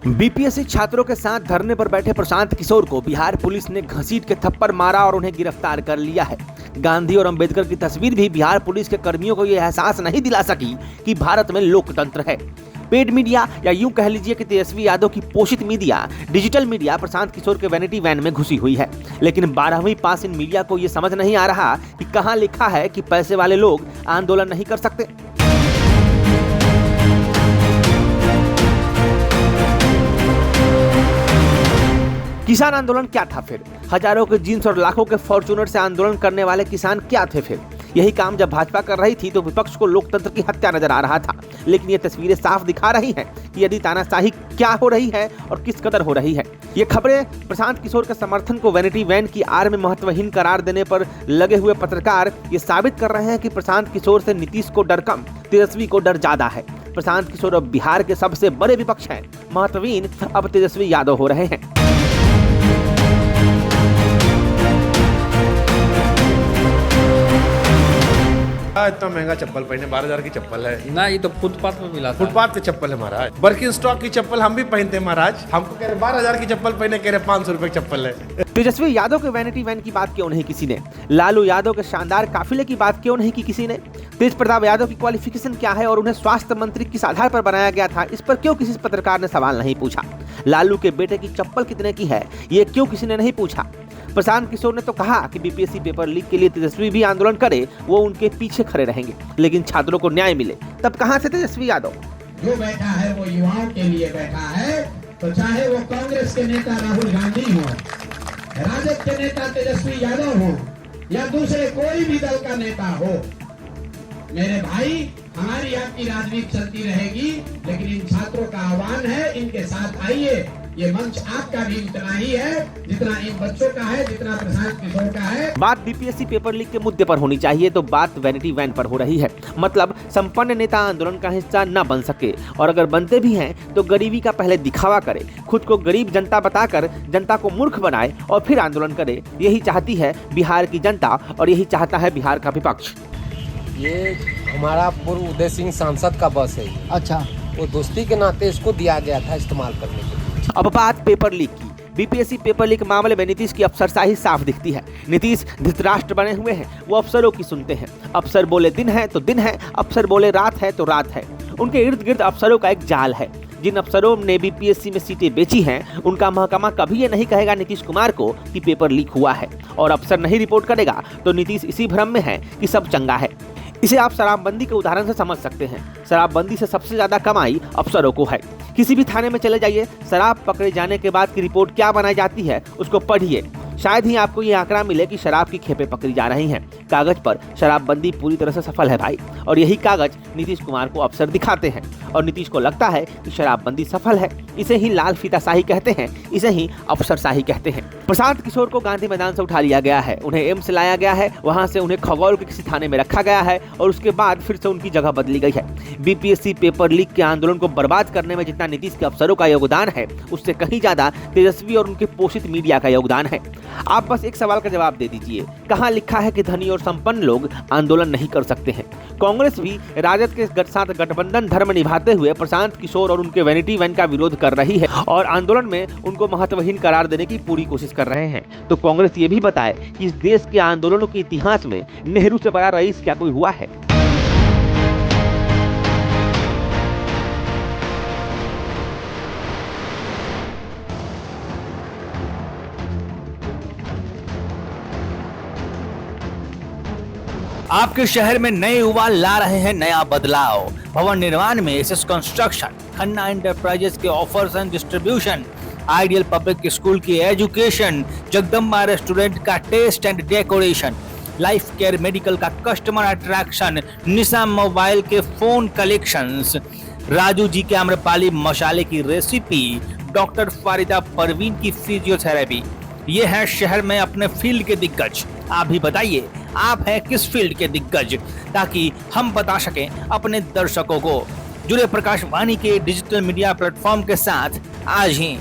BPSC छात्रों के साथ धरने पर बैठे प्रशांत किशोर को बिहार पुलिस ने घसीट के थप्पड़ मारा और उन्हें गिरफ्तार कर लिया है। गांधी और अंबेडकर की तस्वीर भी बिहार पुलिस के कर्मियों को यह एहसास नहीं दिला सकी कि भारत में लोकतंत्र है। पेड मीडिया या यूं कह लीजिए कि तेजस्वी यादव की पोषित media, digital media Prashant Kishor के वैनिटी वैन में घुसी हुई है। लेकिन 12वीं पास इन मीडिया को यह समझ नहीं आ रहा कि कहां लिखा है कि पैसे वाले लोग आंदोलन नहीं कर सकते। किसान आंदोलन क्या था फिर? हजारों के जींस और लाखों के फॉर्च्यूनर से आंदोलन करने वाले किसान क्या थे फिर? यही काम जब भाजपा कर रही थी तो विपक्ष को लोकतंत्र की हत्या नजर आ रहा था। लेकिन ये तस्वीरें साफ दिखा रही हैं कि यदि तानाशाही क्या हो रही है और किस कदर हो रही है। ये खबरें प्रशांत किशोर के समर्थन को वैनिटी वैन की आड़ में महत्वहीन करार देने पर लगे हुए पत्रकार ये साबित कर रहे हैं कि प्रशांत किशोर से नीतीश को डर कम, तेजस्वी को डर ज्यादा है। प्रशांत किशोर अब बिहार के सबसे बड़े विपक्ष हैं। महत्वहीन अब तेजस्वी यादव हो रहे हैं। इतना महंगा चप्पल पहने, 12,000 की चप्पल है ना। ये तो फुटपाथ पे मिला था। फुटपाथ पे चप्पल है महाराज। बर्किन स्टॉक की चप्पल हम भी पहनते हैं महाराज। हमको कह रहे 12,000 की चप्पल पहने, कह रहे 500 रुपए की चप्पल है। तेजस्वी यादव के वैनिटी वैन की बात क्यों नहीं किसी ने? लालू यादव के शानदार काफिले की बात क्यों नहीं की किसी ने? तेज प्रताप यादव की क्वालिफिकेशन क्या है और उन्हें स्वास्थ्य मंत्री किस आधार पर बनाया गया था, इस पर क्यों किसी पत्रकार ने सवाल नहीं पूछा? लालू के बेटे की चप्पल कितने की है, ये क्यों किसी ने नहीं पूछा? प्रशांत किशोर ने तो कहा कि बीपीएससी पेपर लीक के लिए तेजस्वी भी आंदोलन करे, वो उनके पीछे खड़े रहेंगे, लेकिन छात्रों को न्याय मिले तब कहां से तेजस्वी यादव? जो बैठा है वो युवाओं के लिए बैठा है, तो चाहे वो कांग्रेस के नेता राहुल गांधी हो, राजद के नेता तेजस्वी यादव हो या दूसरे कोई भी दल का नेता हो, मेरे भाई हमारी आपकी राजनीति चलती रहेगी। लेकिन इन छात्रों का आह्वान है, इनके साथ आइए। ये मंच आपका भी उतना ही है जितना इन बच्चों का है, जितना प्रशांत किशोर का है। बात बीपीएससी पेपर लीक के मुद्दे पर होनी चाहिए तो बात वैनिटी वैन पर हो रही है। मतलब संपन्न नेता आंदोलन का हिस्सा न बन सके, और अगर बनते भी हैं तो गरीबी का पहले दिखावा करे, खुद को गरीब जनता बताकर जनता को मूर्ख बनाए और फिर आंदोलन करे। यही चाहती है बिहार की जनता और यही चाहता है बिहार का विपक्ष। ये हमारा पूर्व उदय सिंह सांसद का बस है। अच्छा, वो दोस्ती के नाते इसको दिया गया था इस्तेमाल करने के लिए। अब बात पेपर लीक की। बीपीएससी पेपर लीक मामले में नीतीश की अफसरशाही साफ दिखती है। नीतीश धृतराष्ट्र बने हुए हैं, वो अफसरों की सुनते हैं। अफसर बोले दिन है तो दिन है, अफसर बोले रात है तो रात है। उनके इर्द गिर्द अफसरों का एक जाल है। जिन अफसरों ने बीपीएससी में सीटें बेची हैं, उनका महकमा कभी ये नहीं कहेगा नीतीश कुमार को कि पेपर लीक हुआ है, और अफसर नहीं रिपोर्ट करेगा तो नीतीश इसी भ्रम में है कि सब चंगा है। इसे आप शराबबंदी के उदाहरण से समझ सकते हैं। शराबबंदी से सबसे ज्यादा कमाई अफसरों को है। किसी भी थाने में चले जाइए, शराब पकड़े जाने के बाद की रिपोर्ट क्या बनाई जाती है उसको पढ़िए। शायद ही आपको ये आंकड़ा मिले कि शराब की खेपें पकड़ी जा रही हैं। कागज पर शराबबंदी पूरी तरह से सफल है भाई, और यही कागज नीतीश कुमार को अफसर दिखाते हैं, और नीतीश को लगता है कि शराबबंदी सफल है। इसे ही लाल फीताशाही कहते हैं, इसे ही अफसरशाही कहते हैं। प्रशांत किशोर को गांधी मैदान से उठा लिया गया है, उन्हें एम्स लाया गया है, वहां से उन्हें खगौल के किसी थाने में रखा गया है, और उसके बाद फिर से उनकी जगह बदली गई है। बीपीएससी पेपर लीक के आंदोलन को बर्बाद करने में जितना नीतीश के अफसरों का योगदान है, उससे कहीं ज्यादा तेजस्वी और उनके पोषित मीडिया का योगदान है। आप बस एक सवाल का जवाब दे दीजिए, कहां लिखा है कि धनी और संपन्न लोग आंदोलन नहीं कर सकते हैं? कांग्रेस भी राजद के साथ गठबंधन धर्म निभाते हुए प्रशांत किशोर और उनके वैनिटी वैन का विरोध कर रही है और आंदोलन में उनको महत्वहीन करार देने की पूरी कोशिश कर रहे हैं। तो कांग्रेस ये भी बताए कि इस देश के आंदोलनों के इतिहास में नेहरू से बड़ा रईस क्या कोई हुआ है? आपके शहर में नए युवा ला रहे हैं नया बदलाव। भवन निर्माण में एसएस कंस्ट्रक्शन, खन्ना एंटरप्राइजेस के offers and distribution, ideal public school की एजुकेशन, जगदम्बा रेस्टोरेंट का taste and decoration, life care medical का कस्टमर अट्रैक्शन, निशा मोबाइल के फोन कलेक्शंस, राजू जी के आम्रपाली मसाले की रेसिपी, डॉक्टर फारिदा परवीन की फिजियोथेरेपी। ये है शहर में अपने फील्ड के दिग्गज। आप भी बताइए, आप हैं किस फील्ड के दिग्गज, ताकि हम बता सकें अपने दर्शकों को। जुड़े प्रकाशवाणी के डिजिटल मीडिया प्लेटफॉर्म के साथ आज ही।